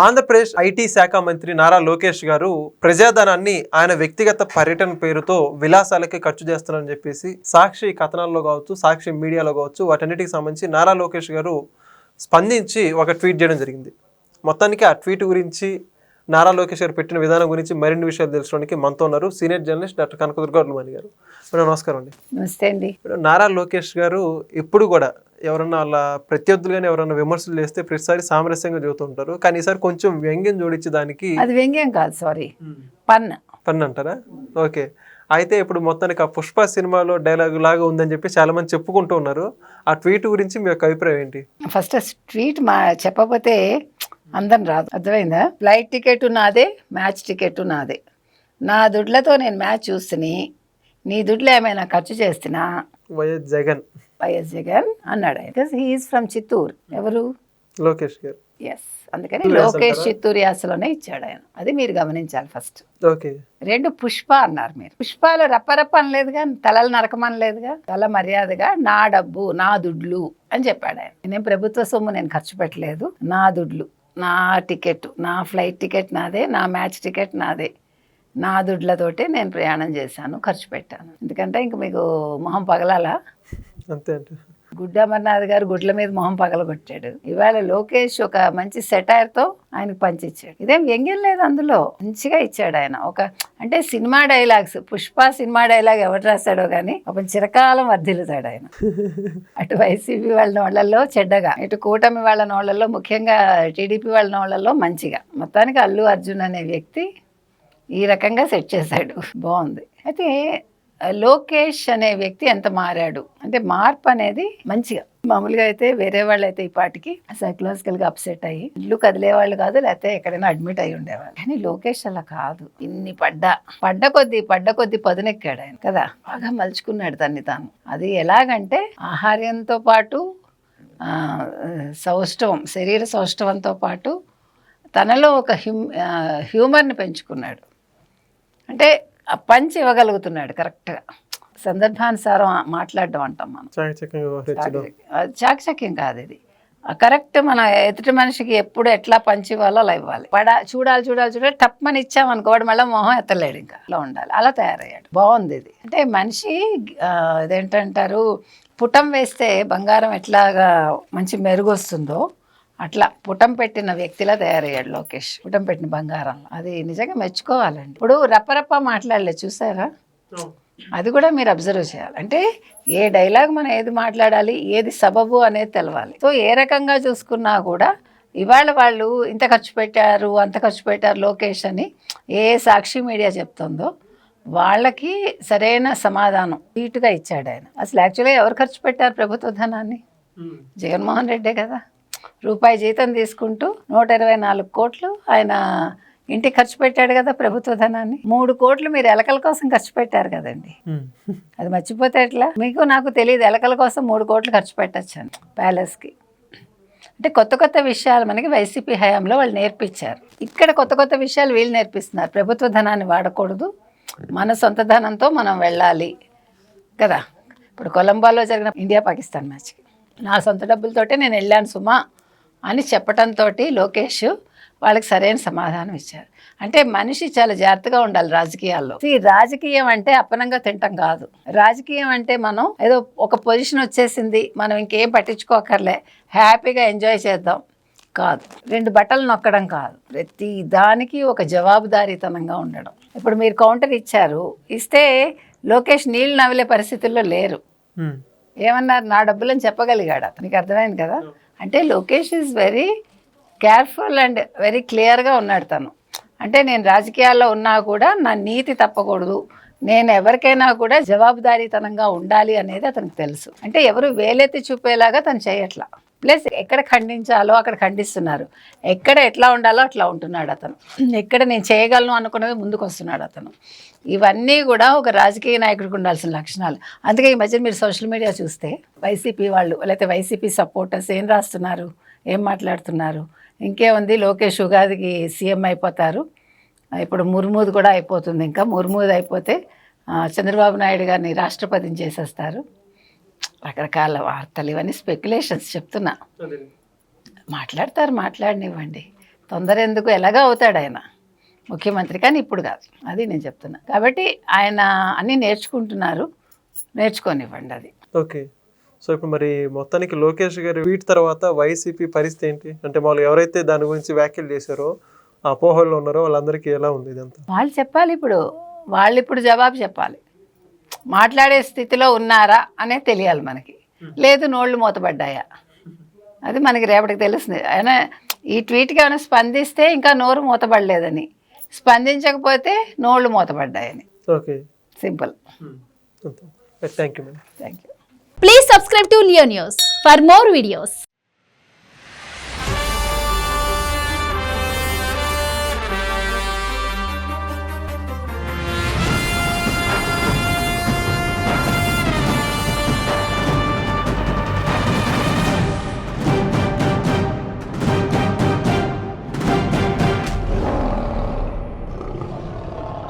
Andhra Pradesh IT శాఖ మంత్రి నారా లోకేష్ గారు ప్రజాధనాన్ని ఆయన వ్యక్తిగత పర్యటన పేరుతో విలాసాలకి ఖర్చు చేస్తున్నారని చెప్పేసి సాక్షి కథనాల్లో కావచ్చు, సాక్షి మీడియాలో కావచ్చు, వాటన్నిటికి సంబంధించి నారా లోకేష్ గారు స్పందించి ఒక ట్వీట్ చేయడం జరిగింది. మొత్తానికి ఆ ట్వీట్ గురించి, నారా లోకేష్ గారు పెట్టిన విధానం గురించి మరిన్ని విషయాలు తెలుసుకోవడానికి మనతో ఉన్నారు సీనియర్ జర్నలిస్ట్ డాక్టర్ కనకదుర్గ ఉర్లమణి గారు. నమస్కారం అండి. నమస్తే అండి. నారా లోకేష్ గారు ఎప్పుడు కూడా ఎవరన్నా వాళ్ళ ప్రత్యర్థులుగానే ఎవరన్నా విమర్శలు చేస్తే ప్రతిసారి సామరస్యంగా చెబుతూ ఉంటారు. కానీ ఈసారి కొంచెం వ్యంగ్యం జోడించి దానికి అది వ్యంగ్యం కాదు, సారీ, పన్ను అంటారా? ఓకే. అయితే ఇప్పుడు మొత్తానికి ఆ పుష్ప సినిమాలో డైలాగ్ లాగా ఉందని చెప్పి చాలా మంది చెప్పుకుంటూ ఉన్నారు. ఆ ట్వీట్ గురించి మీ యొక్క అభిప్రాయం ఏంటి? ఫస్ట్ ట్వీట్ చెప్పకపోతే అందరం రాదు, అర్థమైందా? ఫ్లైట్ టికెట్ నాదే, మ్యాచ్ టికెట్ నాదే. నా దుడ్లతో నేను మ్యాచ్ చూస్తుని నీ దుడ్లు ఏమైనా ఖర్చు చేస్తున్నా వైఎస్ జగన్ అన్నాడు ఆయన. Because he is from Chittoor. ఎవరు? లోకేష్ గారు. ఎస్, అందుకని లోకేష్ చిత్తూరు యాసలోనే ఇచ్చాడు ఆయన. అది మీరు గమనించాలి ఫస్ట్. ఓకే. రెండు పుష్ప అన్నారు మీరు. పుష్పాలు రప్పరప్ప అనలేదుగా, తలలు నరకమనలేదుగా. చాలా మర్యాదగా నా డబ్బు, నా దుడ్లు అని చెప్పాడు ఆయన. నేను ప్రభుత్వ సొమ్ము నేను ఖర్చు పెట్టలేదు, నా దుడ్లు, నా టికెట్, నా ఫ్లైట్ టికెట్ నాదే, నా మ్యాచ్ టికెట్ నాదే, నా దుడ్లతోటే నేను ప్రయాణం చేశాను, ఖర్చు పెట్టాను. ఎందుకంటే ఇంక మీకు మొహం పగలాలా? అంతే అంటే గుడ్డ అమర్నాథ్ గారు గుడ్ల మీద మొహం పగలగొట్టాడు. ఇవాళ లోకేష్ ఒక మంచి సెటైర్తో ఆయనకు పంచిచ్చాడు. ఇదేం వ్యంగ్యం లేదు అందులో, మంచిగా ఇచ్చాడు ఆయన. అంటే cinema dialogues, Pushpa cinema dialogue ఎవరు రాశాడో కానీ ఒక చిరకాలం వర్ధిల్లుతాడు ఆయన. అటు వైసీపీ వాళ్ళ నోళ్లలో చెడ్డగా, ఇటు కూటమి వాళ్ళ నోళ్లలో, ముఖ్యంగా టీడీపీ వాళ్ళ నోళ్లలో మంచిగా. మొత్తానికి అల్లు అర్జున్ అనే వ్యక్తి ఈ రకంగా సెట్ చేశాడు. బాగుంది. అయితే లోకేష్ అనే వ్యక్తి ఎంత మారాడు అంటే, మార్పు అనేది మంచిగా. మామూలుగా అయితే వేరే వాళ్ళు అయితే ఈ పాటికి సైకలాజికల్గా అప్సెట్ అయ్యి ఇల్లు కదిలేవాళ్ళు కాదు, లేకపోతే ఎక్కడైనా అడ్మిట్ అయ్యి ఉండేవాళ్ళు. కానీ లోకేష్ అలా కాదు. ఇన్ని పడ్డ కొద్ది పదునెక్కాడు ఆయన కదా, బాగా మలుచుకున్నాడు తన్ని తాను. అది ఎలాగంటే ఆహార్యంతో పాటు సౌష్ఠవం, శరీర సౌష్ఠవంతో పాటు తనలో ఒక హ్యూమర్ని పెంచుకున్నాడు. అంటే పంచి ఇవ్వగలుగుతున్నాడు కరెక్ట్గా, సందర్భానుసారం మాట్లాడడం అంటాం మనం. చాకచక్యం కాదు ఇది, కరెక్ట్. మన ఎదుటి మనిషికి ఎప్పుడు ఎట్లా పంచి ఇవ్వాలో అలా ఇవ్వాలి. చూడాలి టప్మని ఇచ్చామనుకో వాడు మళ్ళీ మొహం ఎత్తలేడు, ఇంకా అలా ఉండాలి. అలా తయారయ్యాడు. బాగుంది ఇది. అంటే మనిషి ఇదేంటంటారు, పుటం వేస్తే బంగారం ఎట్లాగా మంచి మెరుగు వస్తుందో అట్లా పుటం పెట్టిన వ్యక్తిలా తయారయ్యాడు లోకేష్. పుటం పెట్టిన బంగారం, అది నిజంగా మెచ్చుకోవాలండి. ఇప్పుడు రప్పరప్ప మాట్లాడలేదు చూసారా, అది కూడా మీరు అబ్జర్వ్ చేయాలి. అంటే ఏ డైలాగ్ మనం ఏది మాట్లాడాలి, ఏది సబబు అనేది తెలవాలి. సో ఏ రకంగా చూసుకున్నా కూడా ఇవాళ వాళ్ళు ఇంత ఖర్చు పెట్టారు, అంత ఖర్చు పెట్టారు లోకేష్ అని ఏ సాక్షి మీడియా చెప్తుందో వాళ్ళకి సరైన సమాధానం నీట్గా ఇచ్చాడు ఆయన. అసలు యాక్చువల్గా ఎవరు ఖర్చు పెట్టారు ప్రభుత్వ ధనాన్ని? జగన్మోహన్ రెడ్డే కదా. రూపాయి జీతం తీసుకుంటూ 124 కోట్లు ఆయన ఇంటికి ఖర్చు పెట్టాడు కదా ప్రభుత్వ ధనాన్ని. 3 కోట్లు మీరు ఎలకల కోసం ఖర్చు పెట్టారు కదండి. అది మర్చిపోతే ఎట్లా? మీకు నాకు తెలియదు, ఎలకల కోసం 3 కోట్లు ఖర్చు పెట్టచ్చు ప్యాలెస్కి. అంటే కొత్త విషయాలు మనకి వైసీపీ హయాంలో వాళ్ళు నేర్పించారు. ఇక్కడ కొత్త విషయాలు వీళ్ళు నేర్పిస్తున్నారు. ప్రభుత్వ ధనాన్ని వాడకూడదు, మన సొంత ధనంతో మనం వెళ్ళాలి కదా. ఇప్పుడు కొలంబోలో జరిగిన ఇండియా పాకిస్తాన్ మ్యాచ్కి నా సొంత డబ్బులతోటే నేను వెళ్ళాను సుమా అని చెప్పడంతో లోకేష్ వాళ్ళకి సరైన సమాధానం ఇచ్చారు. అంటే మనిషి చాలా జాగ్రత్తగా ఉండాలి రాజకీయాల్లో. ఈ రాజకీయం అంటే అప్పనంగా తింటాం కాదు. రాజకీయం అంటే మనం ఏదో ఒక పొజిషన్ వచ్చేసింది, మనం ఇంకేం పట్టించుకోకర్లే, హ్యాపీగా ఎంజాయ్ చేద్దాం కాదు. 2 బట్టలు నొక్కడం కాదు, ప్రతి దానికి ఒక జవాబుదారీతనంగా ఉండడం. ఇప్పుడు మీరు కౌంటర్ ఇచ్చారు, ఇస్తే లోకేష్ నీళ్ళు నవ్వలే పరిస్థితుల్లో లేరు. ఏమన్నారు? నా డబ్బులని చెప్పగలిగాడు అతను. నీకు అర్థమైంది కదా. అంటే Lokesh is very careful and very క్లియర్గా ఉన్నాడు తను. అంటే నేను రాజకీయాల్లో ఉన్నా కూడా నా నీతి తప్పకూడదు, నేను ఎవరికైనా కూడా జవాబుదారీతనంగా ఉండాలి అనేది అతనికి తెలుసు. అంటే ఎవరు వేలెత్తి చూపేలాగా తను చేయట్లా. ప్లస్ ఎక్కడ ఖండించాలో అక్కడ ఖండిస్తున్నారు, ఎక్కడ ఎట్లా ఉండాలో అట్లా ఉంటున్నాడు అతను, ఎక్కడ నేను చేయగలను అనుకున్నవి ముందుకు వస్తున్నాడు అతను. ఇవన్నీ కూడా ఒక రాజకీయ నాయకుడికి ఉండాల్సిన లక్షణాలు. అందుకే ఈ మధ్య మీరు సోషల్ మీడియా చూస్తే వైసీపీ వాళ్ళు లేకపోతే వైసీపీ సపోర్టర్స్ ఏం రాస్తున్నారు, ఏం మాట్లాడుతున్నారు? ఇంకేముంది, లోకేష్ ఉగాదికి సీఎం అయిపోతారు, ఇప్పుడు ముర్మూది కూడా అయిపోతుంది, ఇంకా ముర్మూది అయిపోతే చంద్రబాబు నాయుడు గారిని రాష్ట్రపతిని చేసేస్తారు. రకరకాల వార్తలు, ఇవన్నీ స్పెక్యులేషన్స్ చెప్తున్నా. మాట్లాడతారు, మాట్లాడనివ్వండి. తొందర ఎందుకు, ఎలాగో అవుతాడు ఆయన ముఖ్యమంత్రి, కానీ ఇప్పుడు కాదు, అది నేను చెప్తున్నా. కాబట్టి ఆయన అన్నీ నేర్చుకుంటున్నారు, నేర్చుకోనివ్వండి అది. ఓకే. సో ఇప్పుడు మరి మొత్తానికి లోకేష్ గారి ట్వీట్ తర్వాత వైసీపీ పరిస్థితి ఏంటి? అంటే వాళ్ళు ఎవరైతే దాని గురించి వ్యాఖ్యలు చేశారో, ఆ అపోహల్లో ఉన్నారో వాళ్ళందరికీ ఎలా ఉంది ఇదంతా? వాళ్ళు చెప్పాలి, వాళ్ళు ఇప్పుడు జవాబు చెప్పాలి. మాట్లాడే స్థితిలో ఉన్నారా అనే తెలియాలి మనకి, లేదు నోళ్ళు మూతపడ్డాయా, అది మనకి రేపటికి తెలుస్తుంది. ఆయన ఈ ట్వీట్కి ఏమైనా స్పందిస్తే ఇంకా నోరు మూతపడలేదని, స్పందించకపోతే నోళ్ళు మూతపడ్డాయని. Okay, simple. Thank you madam. Thank you. Please subscribe to Leo News for more videos.